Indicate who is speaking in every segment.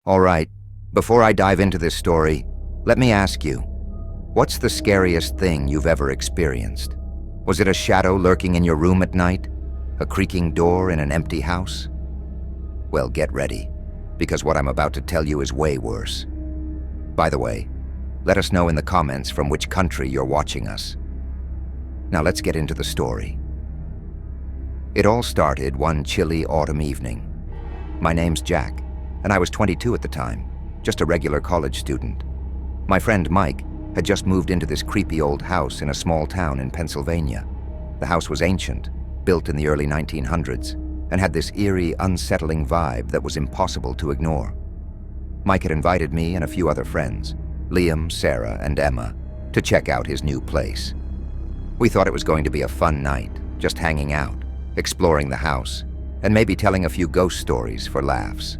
Speaker 1: All right, before I dive into this story, let me ask you, what's the scariest thing you've ever experienced? Was it a shadow lurking in your room at night? A creaking door in an empty house? Well, get ready, because what I'm about to tell you is way worse. By the way, let us know in the comments from which country you're watching us. Now let's get into the story. It all started one chilly autumn evening. My name's Jack, and I was 22 at the time, just a regular college student. My friend Mike had just moved into this creepy old house in a small town in Pennsylvania. The house was ancient, built in the early 1900s, and had this eerie, unsettling vibe that was impossible to ignore. Mike had invited me and a few other friends, Liam, Sarah, and Emma, to check out his new place. We thought it was going to be a fun night, just hanging out, exploring the house, and maybe telling a few ghost stories for laughs.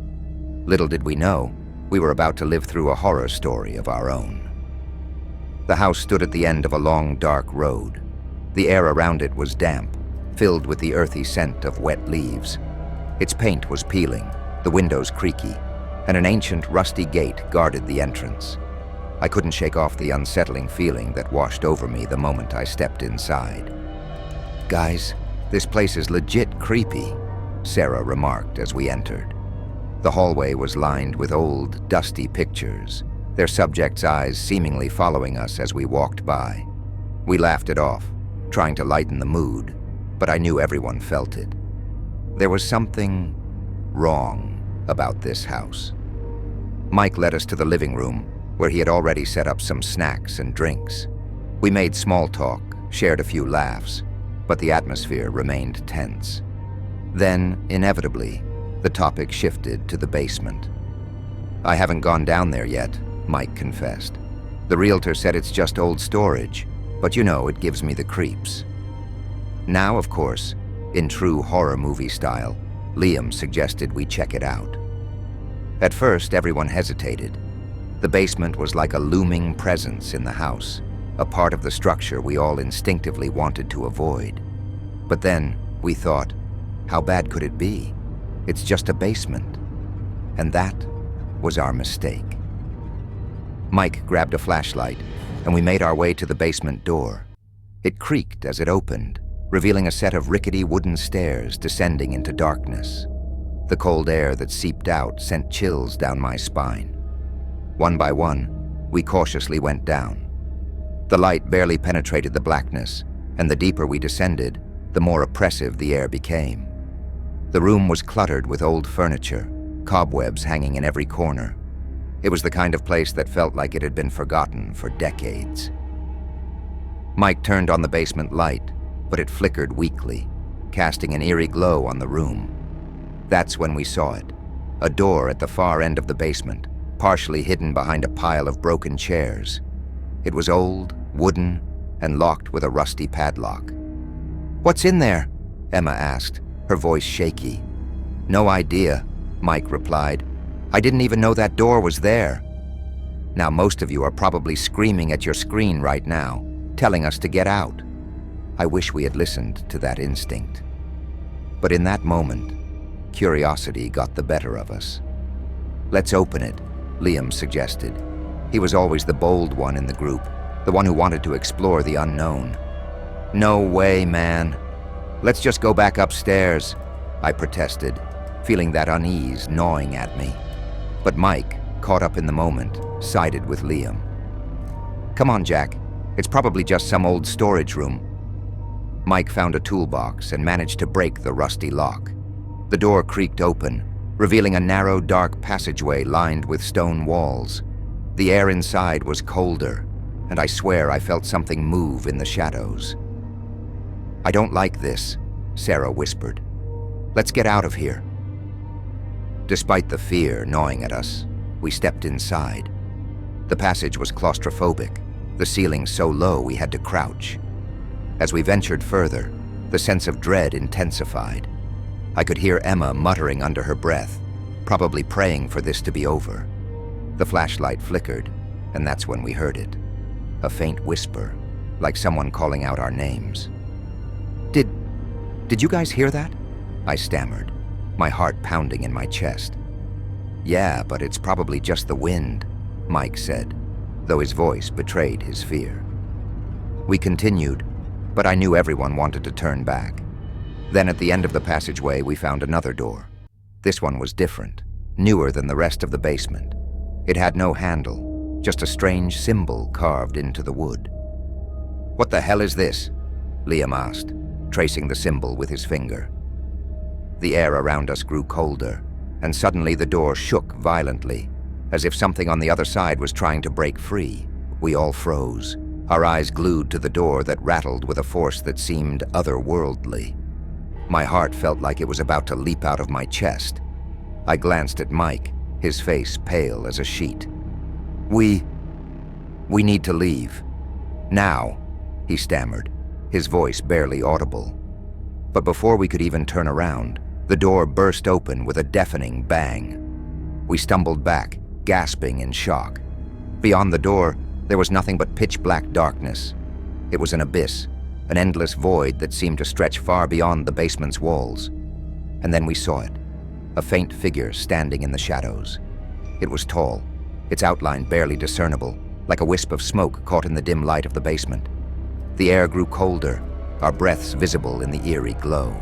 Speaker 1: Little did we know, we were about to live through a horror story of our own. The house stood at the end of a long, dark road. The air around it was damp, filled with the earthy scent of wet leaves. Its paint was peeling, the windows creaky, and an ancient, rusty gate guarded the entrance. I couldn't shake off the unsettling feeling that washed over me the moment I stepped inside. "Guys, this place is legit creepy," Sarah remarked as we entered. The hallway was lined with old, dusty pictures, their subjects' eyes seemingly following us as we walked by. We laughed it off, trying to lighten the mood, but I knew everyone felt it. There was something wrong about this house. Mike led us to the living room, where he had already set up some snacks and drinks. We made small talk, shared a few laughs, but the atmosphere remained tense. Then, inevitably, the topic shifted to the basement. "I haven't gone down there yet," Mike confessed. "The realtor said it's just old storage, but you know, it gives me the creeps." Now, of course, in true horror movie style, Liam suggested we check it out. At first, everyone hesitated. The basement was like a looming presence in the house, a part of the structure we all instinctively wanted to avoid. But then, we thought, how bad could it be? It's just a basement. And that was our mistake. Mike grabbed a flashlight, and we made our way to the basement door. It creaked as it opened, revealing a set of rickety wooden stairs descending into darkness. The cold air that seeped out sent chills down my spine. One by one, we cautiously went down. The light barely penetrated the blackness, and the deeper we descended, the more oppressive the air became. The room was cluttered with old furniture, cobwebs hanging in every corner. It was the kind of place that felt like it had been forgotten for decades. Mike turned on the basement light, but it flickered weakly, casting an eerie glow on the room. That's when we saw it, a door at the far end of the basement, partially hidden behind a pile of broken chairs. It was old, wooden, and locked with a rusty padlock. "What's in there?" Emma asked, her voice shaky. "No idea," Mike replied. "I didn't even know that door was there." Now most of you are probably screaming at your screen right now, telling us to get out. I wish we had listened to that instinct. But in that moment, curiosity got the better of us. "Let's open it," Liam suggested. He was always the bold one in the group, the one who wanted to explore the unknown. "No way, man. Let's just go back upstairs," I protested, feeling that unease gnawing at me. But Mike, caught up in the moment, sided with Liam. "Come on, Jack. It's probably just some old storage room." Mike found a toolbox and managed to break the rusty lock. The door creaked open, revealing a narrow, dark passageway lined with stone walls. The air inside was colder, and I swear I felt something move in the shadows. "I don't like this," Sarah whispered. "Let's get out of here." Despite the fear gnawing at us, we stepped inside. The passage was claustrophobic, the ceiling so low we had to crouch. As we ventured further, the sense of dread intensified. I could hear Emma muttering under her breath, probably praying for this to be over. The flashlight flickered, and that's when we heard it. A faint whisper, like someone calling out our names. Did you guys hear that?" I stammered, my heart pounding in my chest. "Yeah, but it's probably just the wind," Mike said, though his voice betrayed his fear. We continued, but I knew everyone wanted to turn back. Then at the end of the passageway, we found another door. This one was different, newer than the rest of the basement. It had no handle, just a strange symbol carved into the wood. "What the hell is this?" Liam asked, tracing the symbol with his finger. The air around us grew colder, and suddenly the door shook violently, as if something on the other side was trying to break free. We all froze, our eyes glued to the door that rattled with a force that seemed otherworldly. My heart felt like it was about to leap out of my chest. I glanced at Mike, his face pale as a sheet. We need to leave. Now," he stammered, his voice barely audible. But before we could even turn around, the door burst open with a deafening bang. We stumbled back, gasping in shock. Beyond the door, there was nothing but pitch-black darkness. It was an abyss, an endless void that seemed to stretch far beyond the basement's walls. And then we saw it, a faint figure standing in the shadows. It was tall, its outline barely discernible, like a wisp of smoke caught in the dim light of the basement. The air grew colder, our breaths visible in the eerie glow.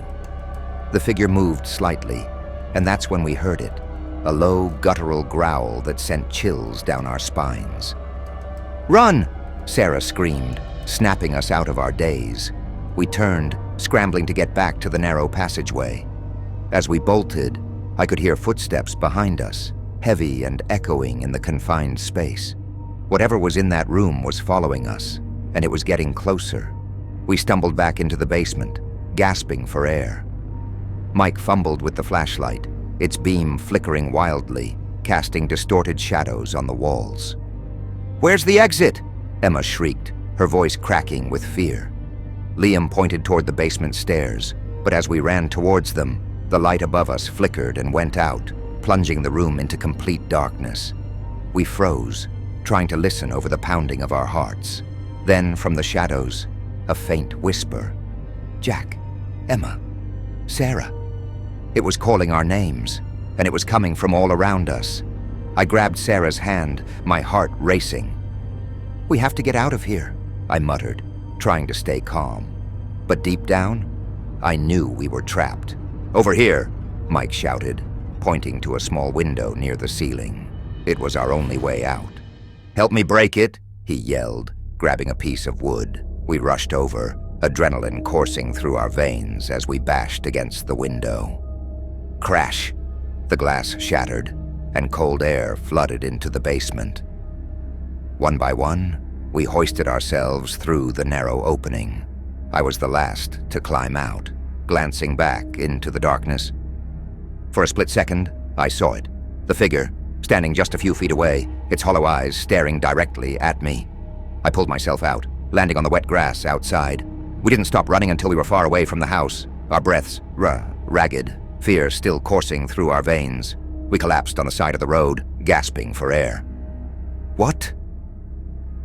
Speaker 1: The figure moved slightly, and that's when we heard it, a low, guttural growl that sent chills down our spines. "Run!" Sarah screamed, snapping us out of our daze. We turned, scrambling to get back to the narrow passageway. As we bolted, I could hear footsteps behind us, heavy and echoing in the confined space. Whatever was in that room was following us, and it was getting closer. We stumbled back into the basement, gasping for air. Mike fumbled with the flashlight, its beam flickering wildly, casting distorted shadows on the walls. "Where's the exit?" Emma shrieked, her voice cracking with fear. Liam pointed toward the basement stairs, but as we ran towards them, the light above us flickered and went out, plunging the room into complete darkness. We froze, trying to listen over the pounding of our hearts. Then, from the shadows, a faint whisper. "Jack, Emma, Sarah." It was calling our names, and it was coming from all around us. I grabbed Sarah's hand, my heart racing. "We have to get out of here," I muttered, trying to stay calm. But deep down, I knew we were trapped. "Over here," Mike shouted, pointing to a small window near the ceiling. It was our only way out. "Help me break it," he yelled, grabbing a piece of wood. We rushed over, adrenaline coursing through our veins as we bashed against the window. Crash! The glass shattered, and cold air flooded into the basement. One by one, we hoisted ourselves through the narrow opening. I was the last to climb out, glancing back into the darkness. For a split second, I saw it. The figure, standing just a few feet away, its hollow eyes staring directly at me. I pulled myself out, landing on the wet grass outside. We didn't stop running until we were far away from the house, our breaths ragged, fear still coursing through our veins. We collapsed on the side of the road, gasping for air. "What?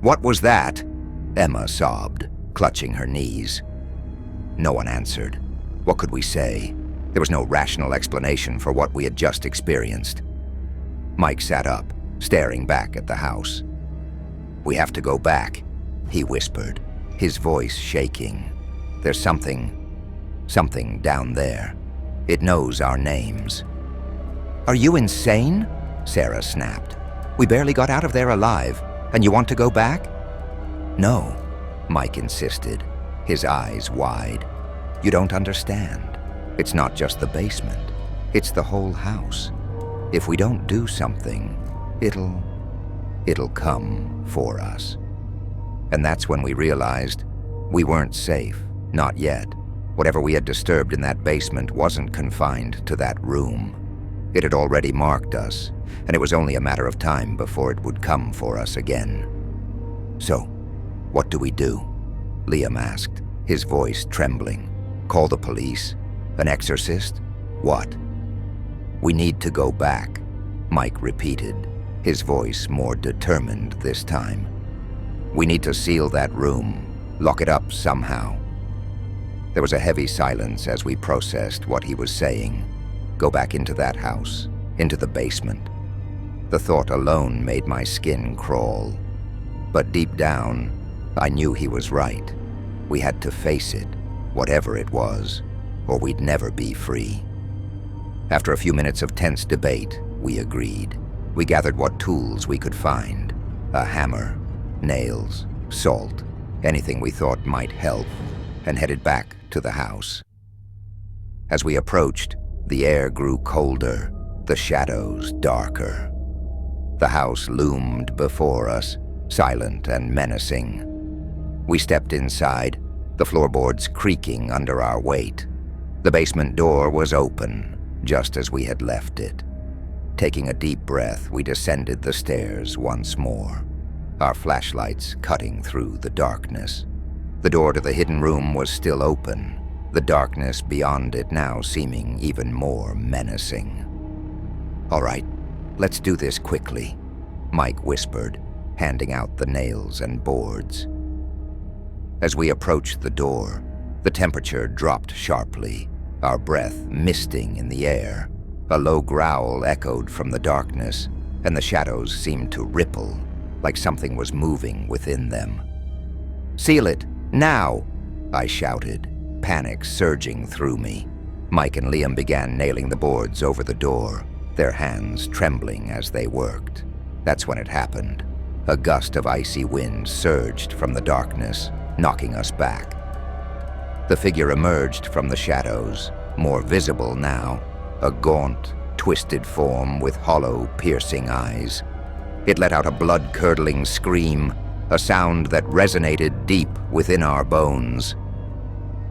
Speaker 1: What was that?" Emma sobbed, clutching her knees. No one answered. What could we say? There was no rational explanation for what we had just experienced. Mike sat up, staring back at the house. "We have to go back," he whispered, his voice shaking. "There's something down there. It knows our names." "Are you insane?" Sarah snapped. "We barely got out of there alive, and you want to go back?" "No," Mike insisted, his eyes wide. "You don't understand. It's not just the basement. It's the whole house. If we don't do something, it'll come for us." And that's when we realized we weren't safe, not yet. Whatever we had disturbed in that basement wasn't confined to that room. It had already marked us, and it was only a matter of time before it would come for us again. "So, what do we do?" Liam asked, his voice trembling. "Call the police? An exorcist? What?" "We need to go back," Mike repeated, his voice more determined this time. "We need to seal that room, lock it up somehow." There was a heavy silence as we processed what he was saying. Go back into that house, into the basement, The thought alone made my skin crawl. But deep down, I knew he was right. We had to face it, whatever it was, or we'd never be free. After a few minutes of tense debate, we agreed. We gathered what tools we could find: a hammer, nails, salt, anything we thought might help, and headed back to the house. As we approached, the air grew colder, the shadows darker. The house loomed before us, silent and menacing. We stepped inside, the floorboards creaking under our weight. The basement door was open, just as we had left it. Taking a deep breath, we descended the stairs once more, our flashlights cutting through the darkness. The door to the hidden room was still open, the darkness beyond it now seeming even more menacing. "All right, let's do this quickly," Mike whispered, handing out the nails and boards. As we approached the door, the temperature dropped sharply, our breath misting in the air. A low growl echoed from the darkness, and the shadows seemed to ripple, like something was moving within them. "Seal it, now!" I shouted, panic surging through me. Mike and Liam began nailing the boards over the door, their hands trembling as they worked. That's when it happened. A gust of icy wind surged from the darkness, knocking us back. The figure emerged from the shadows, more visible now, a gaunt, twisted form with hollow, piercing eyes. It let out a blood-curdling scream, a sound that resonated deep within our bones.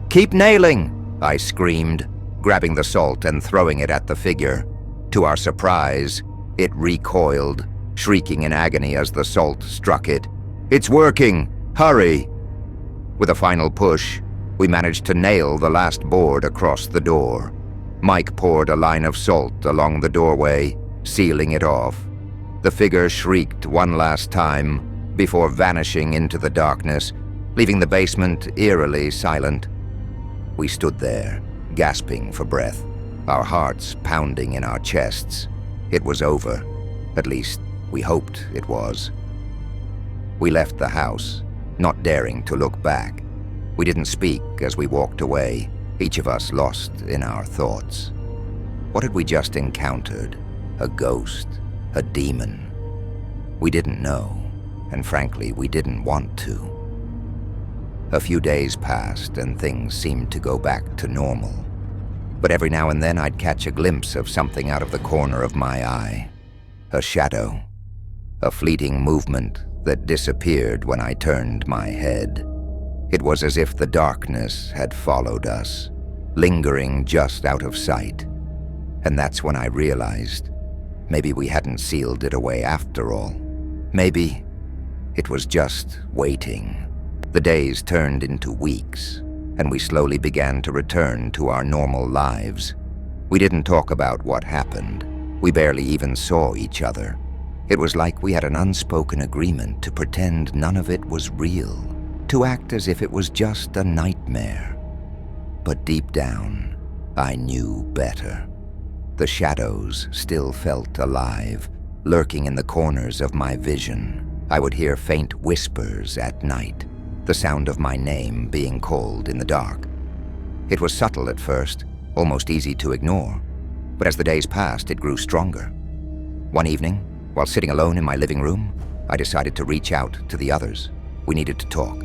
Speaker 1: "Keep nailing!" I screamed, grabbing the salt and throwing it at the figure. To our surprise, it recoiled, shrieking in agony as the salt struck it. "It's working! Hurry!" With a final push, we managed to nail the last board across the door. Mike poured a line of salt along the doorway, sealing it off. The figure shrieked one last time before vanishing into the darkness, leaving the basement eerily silent. We stood there, gasping for breath, our hearts pounding in our chests. It was over. At least, we hoped it was. We left the house, not daring to look back. We didn't speak as we walked away, each of us lost in our thoughts. What had we just encountered? A ghost? A demon? We didn't know, and frankly, we didn't want to. A few days passed and things seemed to go back to normal. But every now and then I'd catch a glimpse of something out of the corner of my eye. A shadow. A fleeting movement that disappeared when I turned my head. It was as if the darkness had followed us, lingering just out of sight. And that's when I realized maybe we hadn't sealed it away after all. Maybe it was just waiting. The days turned into weeks, and we slowly began to return to our normal lives. We didn't talk about what happened. We barely even saw each other. It was like we had an unspoken agreement to pretend none of it was real, to act as if it was just a nightmare. But deep down, I knew better. The shadows still felt alive, lurking in the corners of my vision. I would hear faint whispers at night, the sound of my name being called in the dark. It was subtle at first, almost easy to ignore, but as the days passed, it grew stronger. One evening, while sitting alone in my living room, I decided to reach out to the others. We needed to talk.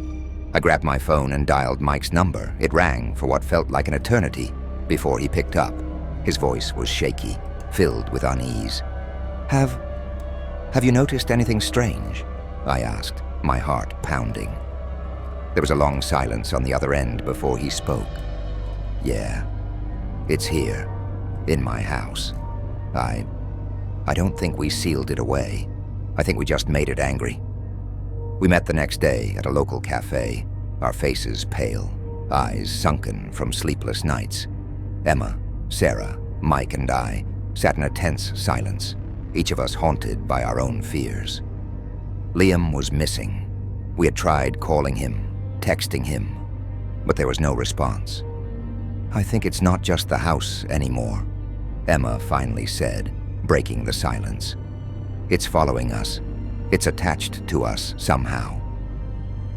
Speaker 1: I grabbed my phone and dialed Mike's number. It rang for what felt like an eternity before he picked up. His voice was shaky, filled with unease. Have you noticed anything strange?" I asked, my heart pounding. There was a long silence on the other end before he spoke. "Yeah, it's here, in my house. I don't think we sealed it away. I think we just made it angry." We met the next day at a local cafe, our faces pale, eyes sunken from sleepless nights. Emma, Sarah, Mike, and I sat in a tense silence, each of us haunted by our own fears. Liam was missing. We had tried calling him, texting him, but there was no response. "I think it's not just the house anymore," Emma finally said, breaking the silence. It's following us. It's attached to us somehow.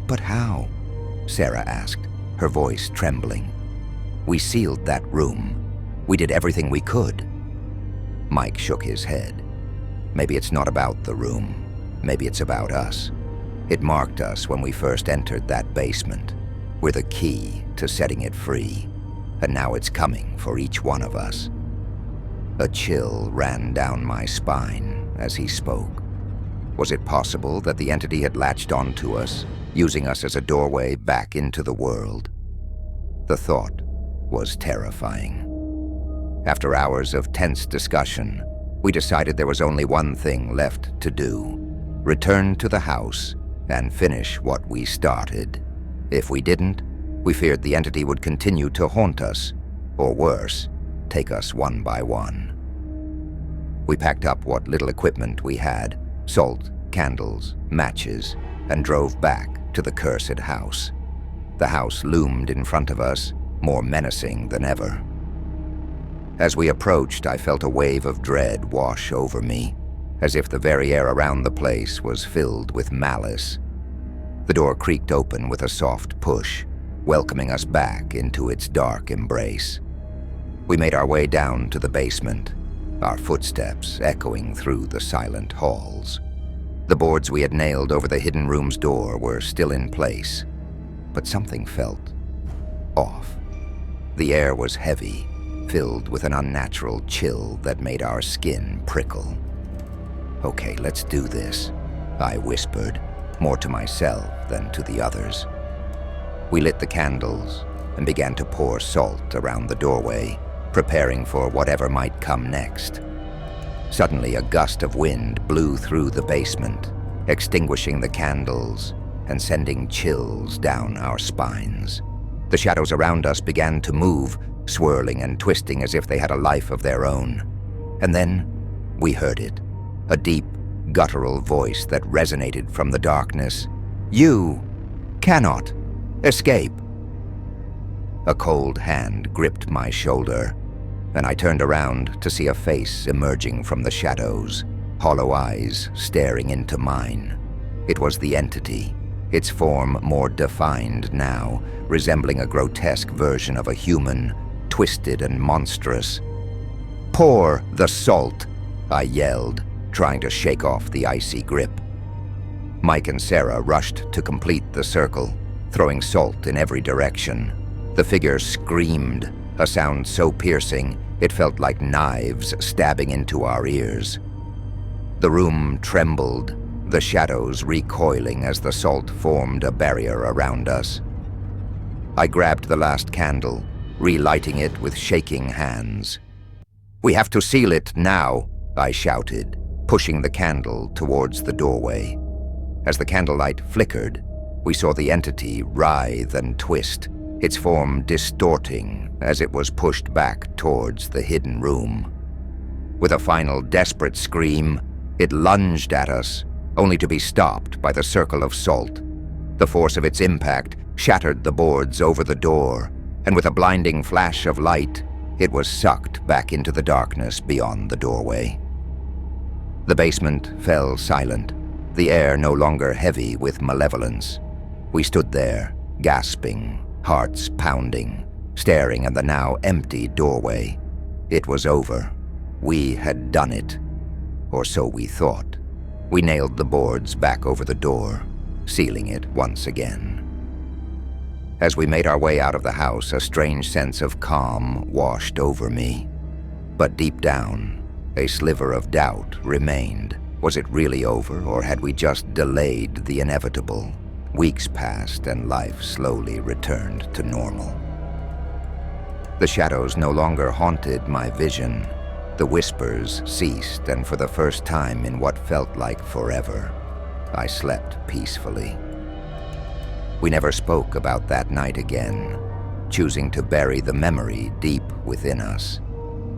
Speaker 1: But how? Sarah asked, her voice trembling. We sealed that room. We did everything we could. Mike shook his head. Maybe it's not about the room. Maybe it's about us. It marked us when we first entered that basement. We're the key to setting it free. And now it's coming for each one of us. A chill ran down my spine as he spoke. Was it possible that the entity had latched onto us, using us as a doorway back into the world? The thought was terrifying. After hours of tense discussion, we decided there was only one thing left to do: return to the house and finish what we started. If we didn't, we feared the entity would continue to haunt us, or worse, take us one by one. We packed up what little equipment we had, salt, candles, matches, and drove back to the cursed house. The house loomed in front of us, more menacing than ever. As we approached, I felt a wave of dread wash over me, as if the very air around the place was filled with malice. The door creaked open with a soft push, welcoming us back into its dark embrace. We made our way down to the basement, our footsteps echoing through the silent halls. The boards we had nailed over the hidden room's door were still in place, but something felt off. The air was heavy, filled with an unnatural chill that made our skin prickle. "Okay, let's do this," I whispered, more to myself than to the others. We lit the candles and began to pour salt around the doorway, preparing for whatever might come next. Suddenly, a gust of wind blew through the basement, extinguishing the candles and sending chills down our spines. The shadows around us began to move, swirling and twisting as if they had a life of their own. And then we heard it, a deep, guttural voice that resonated from the darkness. "You cannot escape." A cold hand gripped my shoulder, and I turned around to see a face emerging from the shadows, hollow eyes staring into mine. It was the entity, its form more defined now, resembling a grotesque version of a human, twisted and monstrous. "Pour the salt," I yelled, trying to shake off the icy grip. Mike and Sarah rushed to complete the circle, throwing salt in every direction. The figure screamed, a sound so piercing it felt like knives stabbing into our ears. The room trembled, the shadows recoiling as the salt formed a barrier around us. I grabbed the last candle, relighting it with shaking hands. "We have to seal it now," I shouted, pushing the candle towards the doorway. As the candlelight flickered, we saw the entity writhe and twist, its form distorting as it was pushed back towards the hidden room. With a final desperate scream, it lunged at us, only to be stopped by the circle of salt. The force of its impact shattered the boards over the door, and with a blinding flash of light, it was sucked back into the darkness beyond the doorway. The basement fell silent, the air no longer heavy with malevolence. We stood there, gasping, hearts pounding, staring at the now empty doorway. It was over. We had done it. Or so we thought. We nailed the boards back over the door, sealing it once again. As we made our way out of the house, a strange sense of calm washed over me. But deep down, a sliver of doubt remained. Was it really over, or had we just delayed the inevitable? Weeks passed and life slowly returned to normal. The shadows no longer haunted my vision. The whispers ceased, and for the first time in what felt like forever, I slept peacefully. We never spoke about that night again, choosing to bury the memory deep within us.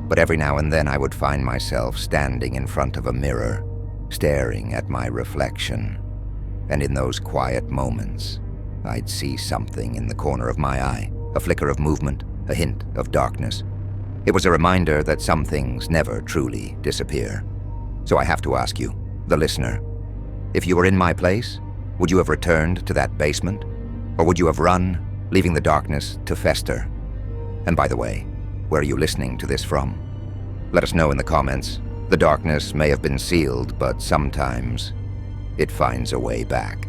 Speaker 1: But every now and then I would find myself standing in front of a mirror, staring at my reflection. And in those quiet moments, I'd see something in the corner of my eye, a flicker of movement, a hint of darkness. It was a reminder that some things never truly disappear. So I have to ask you, the listener. If you were in my place, would you have returned to that basement? Or would you have run, leaving the darkness to fester? And by the way, where are you listening to this from? Let us know in the comments. The darkness may have been sealed, but sometimes it finds a way back.